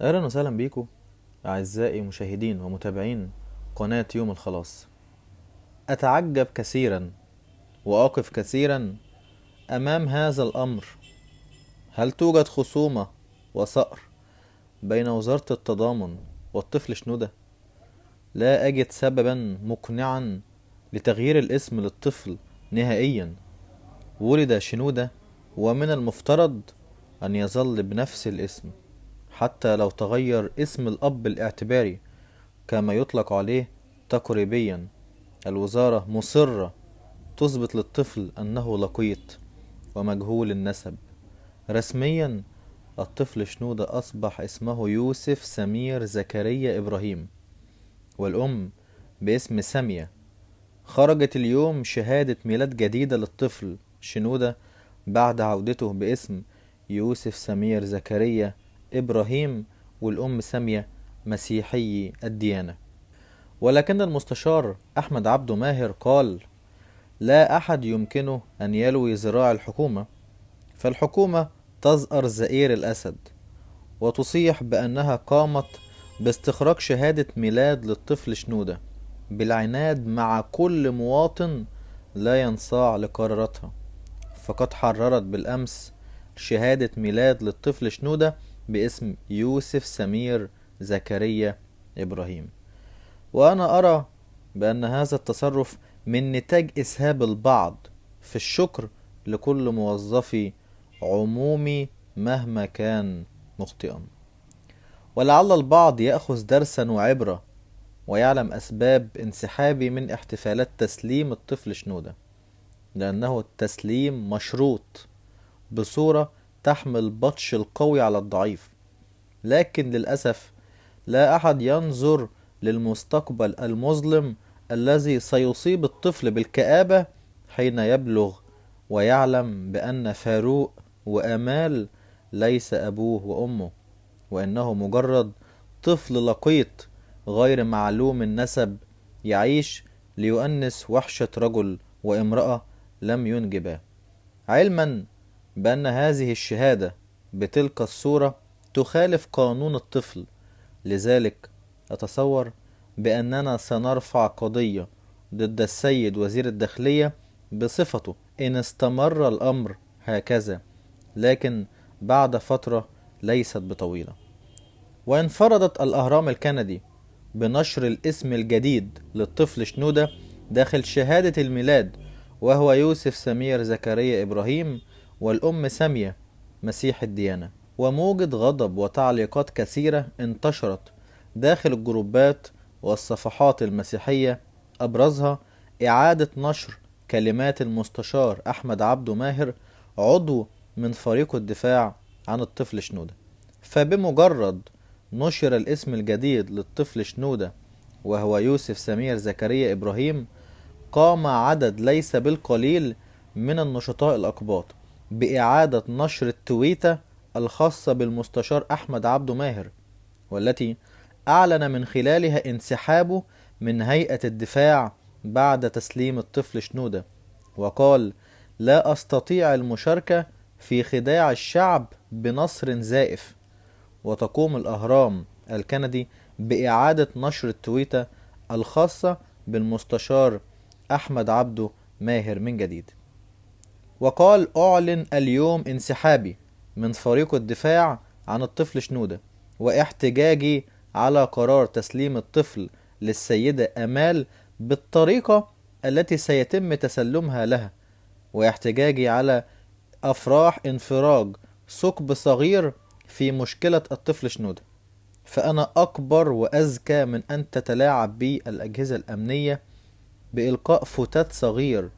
اهلا وسهلا بيكم اعزائي مشاهدين ومتابعين قناة يوم الخلاص. اتعجب كثيرا واقف كثيرا امام هذا الامر. هل توجد خصومة وثأر بين وزارة التضامن والطفل شنودة؟ لا اجد سببا مقنعا لتغيير الاسم للطفل نهائيا. ولد شنودة ومن المفترض ان يظل بنفس الاسم حتى لو تغير اسم الاب الاعتباري كما يطلق عليه تقريبيا. الوزارة مصرة تثبت للطفل أنه لقيط ومجهول النسب. رسميا الطفل شنودة أصبح اسمه يوسف سمير زكريا إبراهيم، والأم باسم سامية. خرجت اليوم شهادة ميلاد جديدة للطفل شنودة بعد عودته باسم يوسف سمير زكريا إبراهيم، والأم سامية مسيحي الديانة. ولكن المستشار أحمد عبده ماهر قال: لا أحد يمكنه أن يلوي ذراع الحكومة، فالحكومة تزأر زئير الأسد وتصيح بأنها قامت باستخراج شهادة ميلاد للطفل شنودة بالعناد مع كل مواطن لا ينصاع لقراراتها. فقد حررت بالأمس شهادة ميلاد للطفل شنودة باسم يوسف سمير زكريا إبراهيم. وأنا أرى بأن هذا التصرف من نتاج إسهاب البعض في الشكر لكل موظفي عمومي مهما كان مخطئا. ولعل البعض يأخذ درسا وعبرة ويعلم أسباب انسحابي من احتفالات تسليم الطفل شنودة، لأنه التسليم مشروط بصورة تحمل بطش القوي على الضعيف. لكن للأسف لا أحد ينظر للمستقبل المظلم الذي سيصيب الطفل بالكآبة حين يبلغ ويعلم بأن فاروق وآمال ليس أبوه وأمه، وإنه مجرد طفل لقيط غير معلوم النسب يعيش ليؤنس وحشة رجل وامرأة لم ينجبا، علما بأن هذه الشهادة بتلك الصورة تخالف قانون الطفل. لذلك أتصور بأننا سنرفع قضية ضد السيد وزير الداخلية بصفته إن استمر الأمر هكذا، لكن بعد فترة ليست بطويلة. وانفردت الأهرام الكندي بنشر الاسم الجديد للطفل شنودة داخل شهادة الميلاد، وهو يوسف سمير زكريا إبراهيم، والأم سامية مسيح الديانة. وموجد غضب وتعليقات كثيرة انتشرت داخل الجروبات والصفحات المسيحية، أبرزها إعادة نشر كلمات المستشار أحمد عبده ماهر عضو من فريق الدفاع عن الطفل شنودة. فبمجرد نشر الاسم الجديد للطفل شنودة وهو يوسف سمير زكريا إبراهيم، قام عدد ليس بالقليل من النشطاء الأقباط بإعادة نشر التويتة الخاصة بالمستشار أحمد عبده ماهر، والتي أعلن من خلالها انسحابه من هيئة الدفاع بعد تسليم الطفل شنودة، وقال: لا أستطيع المشاركة في خداع الشعب بنصر زائف. وتقوم الأهرام الكندي بإعادة نشر التويتة الخاصة بالمستشار أحمد عبده ماهر من جديد، وقال: أعلن اليوم انسحابي من فريق الدفاع عن الطفل شنودة، واحتجاجي على قرار تسليم الطفل للسيدة آمال بالطريقة التي سيتم تسلمها لها، واحتجاجي على أفراح انفراج ثقب صغير في مشكلة الطفل شنودة. فأنا أكبر وأذكى من أن تتلاعب بي الأجهزة الأمنية بإلقاء فتات صغير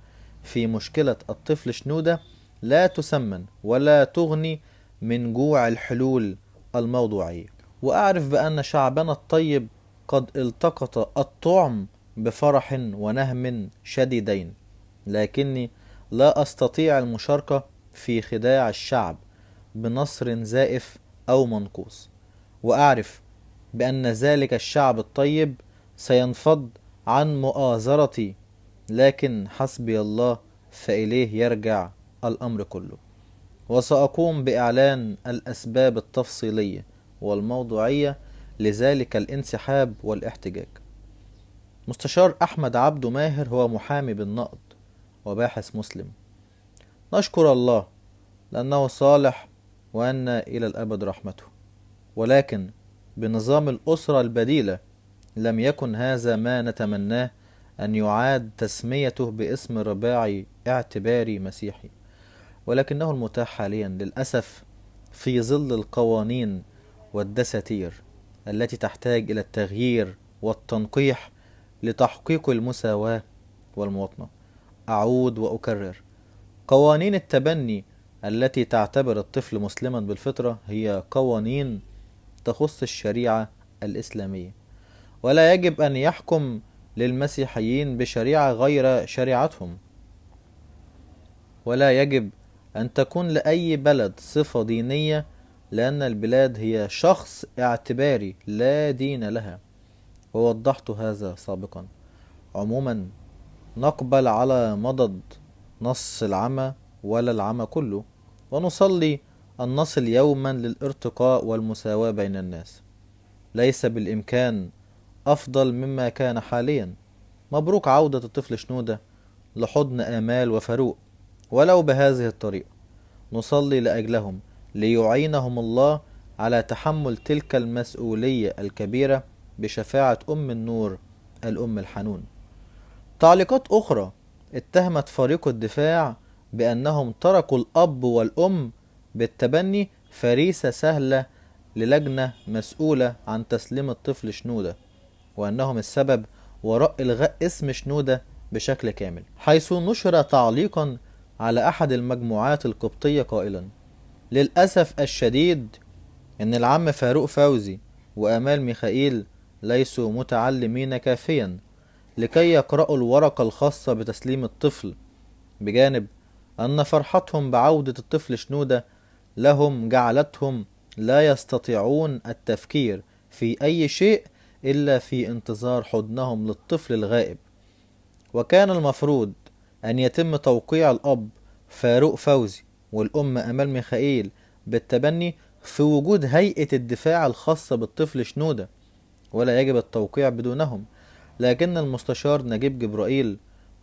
في مشكلة الطفل شنودة لا تسمن ولا تغني من جوع الحلول الموضوعية. وأعرف بأن شعبنا الطيب قد التقط الطعم بفرح ونهم شديدين، لكني لا أستطيع المشاركة في خداع الشعب بنصر زائف أو منقوص. وأعرف بأن ذلك الشعب الطيب سينفض عن مؤازرتي، لكن حسبي الله فإليه يرجع الأمر كله. وسأقوم بإعلان الأسباب التفصيلية والموضوعية لذلك الانسحاب والاحتجاج. مستشار أحمد عبده ماهر هو محامي بالنقد وباحث مسلم. نشكر الله لأنه صالح وأن إلى الأبد رحمته، ولكن بنظام الأسرة البديلة لم يكن هذا ما نتمناه، أن يعاد تسميته باسم رباعي اعتباري مسيحي، ولكنه المتاح حاليا للأسف في ظل القوانين والدساتير التي تحتاج إلى التغيير والتنقيح لتحقيق المساواة والمواطنة. أعود وأكرر، قوانين التبني التي تعتبر الطفل مسلما بالفطرة هي قوانين تخص الشريعة الإسلامية، ولا يجب أن يحكم للمسيحيين بشريعة غير شريعتهم، ولا يجب أن تكون لأي بلد صفة دينية، لأن البلاد هي شخص اعتباري لا دين لها، ووضحت هذا سابقا. عموما نقبل على مضض نص العمى ولا العمى كله، ونصلي أن نصل يوما للارتقاء والمساواة بين الناس. ليس بالإمكان أفضل مما كان حاليا. مبروك عودة الطفل شنودة لحضن آمال وفاروق، ولو بهذه الطريقة. نصلي لأجلهم ليعينهم الله على تحمل تلك المسؤولية الكبيرة بشفاعة أم النور الأم الحنون. تعليقات أخرى اتهمت فريق الدفاع بأنهم تركوا الأب والأم بالتبني فريسة سهلة للجنة مسؤولة عن تسليم الطفل شنودة، وأنهم السبب وراء إلغاء اسم شنودة بشكل كامل، حيث نشر تعليقا على أحد المجموعات القبطية قائلا: للأسف الشديد أن العم فاروق فوزي وآمال ميخائيل ليسوا متعلمين كافيا لكي يقرأوا الورقة الخاصة بتسليم الطفل، بجانب أن فرحتهم بعودة الطفل شنودة لهم جعلتهم لا يستطيعون التفكير في أي شيء إلا في انتظار حضنهم للطفل الغائب. وكان المفروض أن يتم توقيع الأب فاروق فوزي والأم آمال ميخائيل بالتبني في وجود هيئة الدفاع الخاصة بالطفل شنودة، ولا يجب التوقيع بدونهم. لكن المستشار نجيب جبرائيل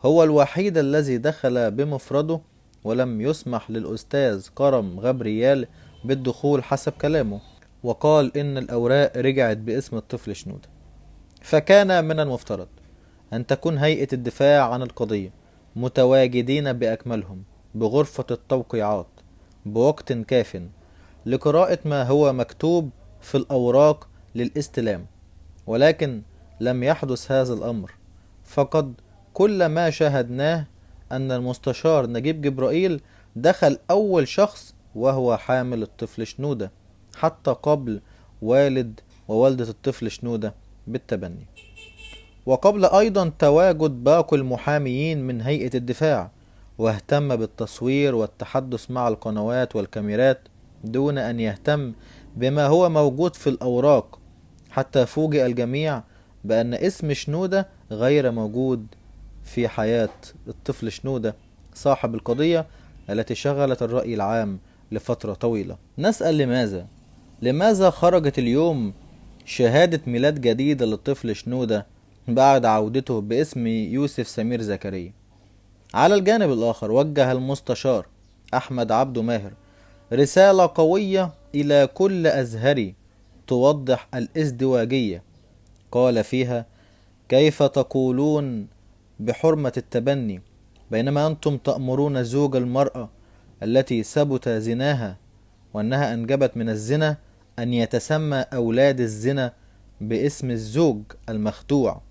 هو الوحيد الذي دخل بمفرده، ولم يسمح للأستاذ كرم غبريال بالدخول حسب كلامه، وقال إن الأوراق رجعت باسم الطفل شنودة. فكان من المفترض أن تكون هيئة الدفاع عن القضية متواجدين بأكملهم بغرفة التوقيعات بوقت كاف لقراءة ما هو مكتوب في الأوراق للاستلام، ولكن لم يحدث هذا الأمر. فقد كل ما شاهدناه أن المستشار نجيب جبرائيل دخل أول شخص وهو حامل الطفل شنودة، حتى قبل والد ووالدة الطفل شنودة بالتبني، وقبل أيضا تواجد باقي المحاميين من هيئة الدفاع، واهتم بالتصوير والتحدث مع القنوات والكاميرات دون أن يهتم بما هو موجود في الأوراق، حتى فوجئ الجميع بأن اسم شنودة غير موجود في حياة الطفل شنودة صاحب القضية التي شغلت الرأي العام لفترة طويلة. نسأل لماذا خرجت اليوم شهادة ميلاد جديدة للطفل شنودة بعد عودته باسم يوسف سمير زكريا؟ على الجانب الآخر وجه المستشار أحمد عبده ماهر رسالة قوية إلى كل أزهري توضح الازدواجية. قال فيها: كيف تقولون بحرمة التبني بينما أنتم تأمرون زوج المرأة التي ثبت زناها وأنها أنجبت من الزنا أن يتسمى أولاد الزنا باسم الزوج المخدوع،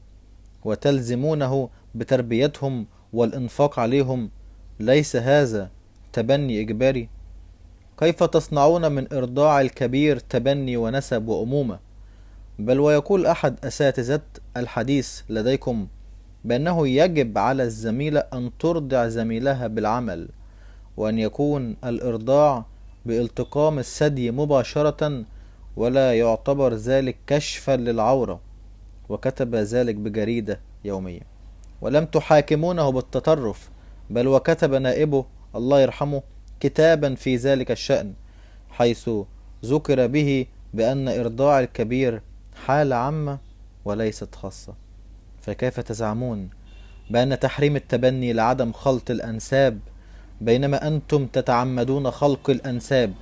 وتلزمونه بتربيتهم والإنفاق عليهم؟ ليس هذا تبني إجباري؟ كيف تصنعون من إرضاع الكبير تبني ونسب وأمومة؟ بل ويقول أحد أساتذة الحديث لديكم بأنه يجب على الزميلة أن ترضع زميلها بالعمل، وأن يكون الإرضاع بالتقام الثدي مباشرة، ولا يعتبر ذلك كشفا للعورة، وكتب ذلك بجريدة يومية. ولم تحاكمونه بالتطرف، بل وكتب نائبه الله يرحمه كتابا في ذلك الشأن، حيث ذكر به بأن إرضاع الكبير حالة عامة وليست خاصة. فكيف تزعمون بأن تحريم التبني لعدم خلط الأنساب، بينما أنتم تتعمدون خلق الأنساب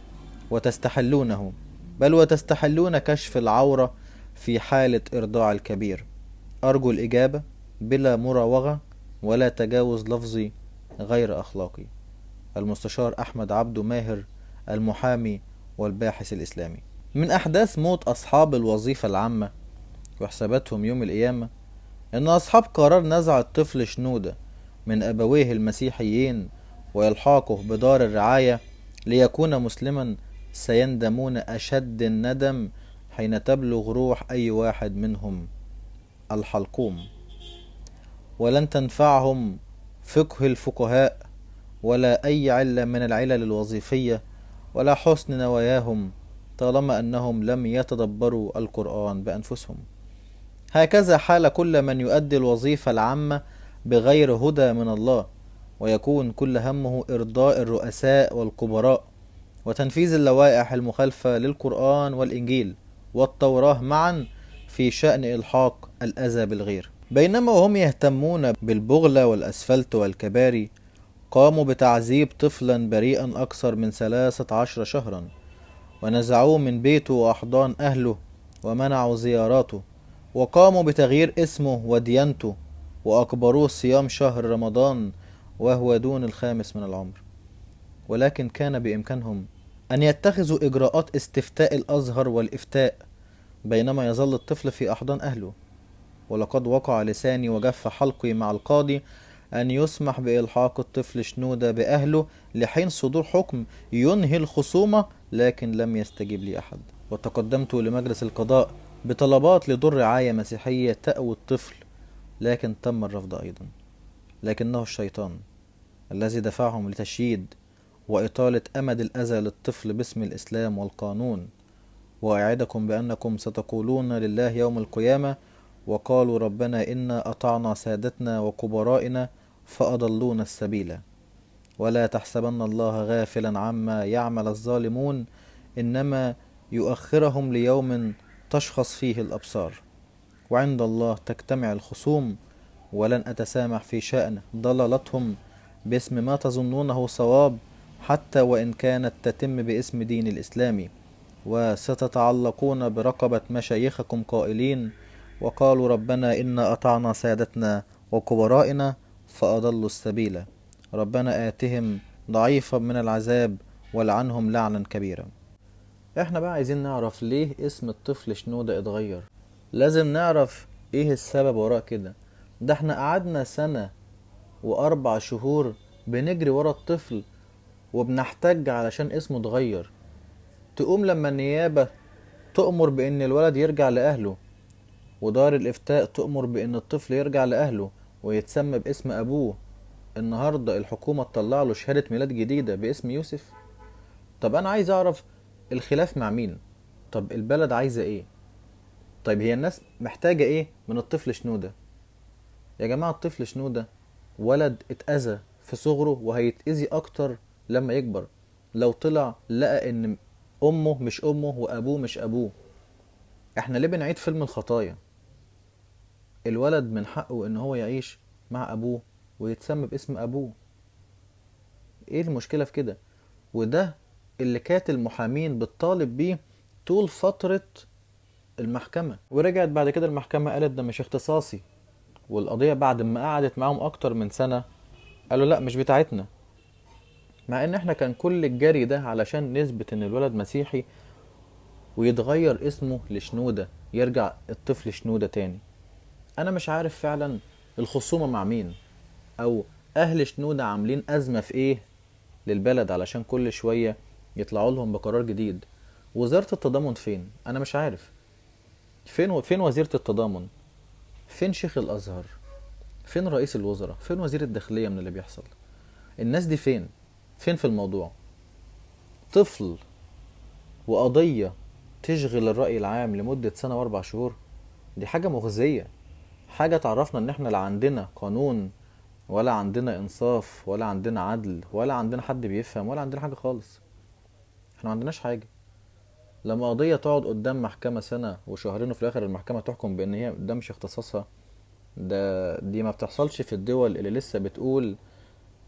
وتستحلونه، بل وتستحلون كشف العورة في حالة إرضاع الكبير؟ أرجو الإجابة بلا مراوغة ولا تجاوز لفظي غير أخلاقي. المستشار أحمد عبده ماهر، المحامي والباحث الإسلامي. من أحداث موت أصحاب الوظيفة العامة وحساباتهم يوم القيامة إن أصحاب قرار نزع الطفل شنودة من أبويه المسيحيين وإلحاقه بدار الرعاية ليكون مسلما سيندمون أشد الندم حين تبلغ روح أي واحد منهم الحلقوم، ولن تنفعهم فقه الفقهاء ولا أي علة من العلل الوظيفية ولا حسن نواياهم طالما أنهم لم يتدبروا القرآن بأنفسهم. هكذا حال كل من يؤدي الوظيفة العامة بغير هدى من الله، ويكون كل همه إرضاء الرؤساء والكبراء وتنفيذ اللوائح المخالفة للقرآن والإنجيل والتوراة معا في شأن إلحاق الأذى بالغير. بينما وهم يهتمون بالبغلة والأسفلت والكباري، قاموا بتعذيب طفلا بريئا أكثر من 13 شهرا، ونزعوه من بيته وأحضان أهله ومنعوا زياراته، وقاموا بتغيير اسمه وديانته، وأجبروه صيام شهر رمضان وهو دون 5 من العمر. ولكن كان بإمكانهم أن يتخذوا إجراءات استفتاء الأزهر والإفتاء بينما يظل الطفل في أحضان أهله. ولقد وقع لساني وجف حلقي مع القاضي أن يسمح بإلحاق الطفل شنودة بأهله لحين صدور حكم ينهي الخصومة، لكن لم يستجب لي أحد. وتقدمت لمجلس القضاء بطلبات لدور رعاية مسيحية تأوي الطفل، لكن تم الرفض أيضا. لكنه الشيطان الذي دفعهم لتشييد وإطالة أمد الأذى للطفل باسم الإسلام والقانون. وأعدكم بأنكم ستقولون لله يوم القيامة: وقالوا ربنا إنا أطعنا سادتنا وكبرائنا فأضلونا السبيل. ولا تحسبن الله غافلا عما يعمل الظالمون، إنما يؤخرهم ليوم تشخص فيه الأبصار، وعند الله تجتمع الخصوم، ولن أتسامح في شأن ضلالتهم باسم ما تظنونه صواب، حتى وإن كانت تتم باسم دين الإسلام. وستتعلقون برقبة مشايخكم قائلين: وقالوا ربنا إنا أطعنا سادتنا وكبرائنا فأضلوا السبيل، ربنا آتهم ضعيفا من العذاب ولعنهم لعنا كبيرا. احنا بقى عايزين نعرف ليه اسم الطفل شنودة اتغير. لازم نعرف ايه السبب وراء كده. ده احنا قعدنا 1 و4 شهور بنجري ورا الطفل وبنحتج علشان اسمه اتغير. تقوم لما النيابة تؤمر بان الولد يرجع لأهله، ودار الإفتاء تؤمر بان الطفل يرجع لأهله ويتسمى باسم أبوه، النهاردة الحكومة تطلع له شهادة ميلاد جديدة باسم يوسف. طب أنا عايز أعرف الخلاف مع مين؟ طب البلد عايزة إيه؟ طيب هي الناس محتاجة إيه من الطفل شنودة؟ يا جماعة الطفل شنودة ولد اتأذى في صغره وهيتأذي أكتر لما يكبر لو طلع لقى إن أمه مش أمه وأبوه مش أبوه. إحنا ليه بنعيد فيلم الخطايا؟ الولد من حقه إن هو يعيش مع أبوه ويتسمى باسم أبوه. إيه المشكلة في كده؟ وده اللي كانت المحامين بتطالب بيه طول فترة المحكمة، ورجعت بعد كده المحكمة قالت ده مش اختصاصي. والقضية بعد ما قعدت معاهم أكتر من سنة قالوا لا مش بتاعتنا، مع ان احنا كان كل الجري ده علشان نثبت ان الولد مسيحي ويتغير اسمه لشنودة، يرجع الطفل شنودة تاني. انا مش عارف فعلا الخصومة مع مين، او اهل شنودة عاملين ازمة في ايه للبلد علشان كل شوية يطلعوا لهم بقرار جديد. وزارة التضامن فين؟ انا مش عارف. فين وزيرة التضامن؟ فين شيخ الازهر؟ فين رئيس الوزراء؟ فين وزير الداخلية من اللي بيحصل؟ الناس دي فين في الموضوع؟ طفل وقضية تشغل الرأي العام لمدة 1 و4 شهور، دي حاجة مخزية. حاجة تعرفنا ان احنا لا عندنا قانون ولا عندنا انصاف ولا عندنا عدل ولا عندنا حد بيفهم ولا عندنا حاجة خالص. احنا ما عندناش حاجة. لما قضية تقعد قدام محكمة سنة وشهرين وفي الآخر المحكمة تحكم بأن هي ده مش اختصاصها، دي ما بتحصلش في الدول اللي لسه بتقول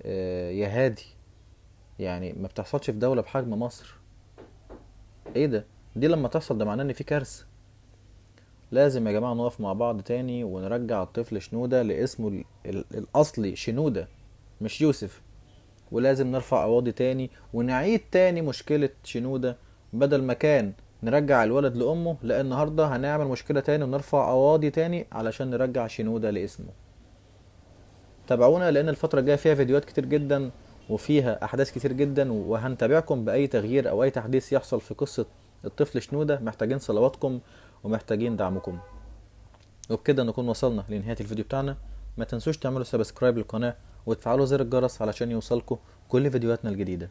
يا هادي. يعني ما بتحصلش في دولة بحجم مصر. ايه ده؟ دي لما تحصل ده معناه ان في كارثة. لازم يا جماعة نقف مع بعض تاني ونرجع الطفل شنودة لاسمه الأصلي شنودة، مش يوسف. ولازم نرفع قواضي تاني ونعيد تاني مشكلة شنودة. بدل ما كان نرجع الولد لأمه، لا النهاردة هنعمل مشكلة تاني ونرفع قواضي تاني علشان نرجع شنودة لاسمه. تابعونا لأن الفترة الجاية فيها فيديوهات كتير جدا وفيها أحداث كتير جدا، وهنتابعكم بأي تغيير أو أي تحديث يحصل في قصة الطفل شنودة. محتاجين صلواتكم ومحتاجين دعمكم. وبكده نكون وصلنا لنهاية الفيديو بتاعنا. ما تنسوش تعملوا سبسكرايب للقناة وتفعلوا زر الجرس علشان يوصلكم كل فيديوهاتنا الجديدة.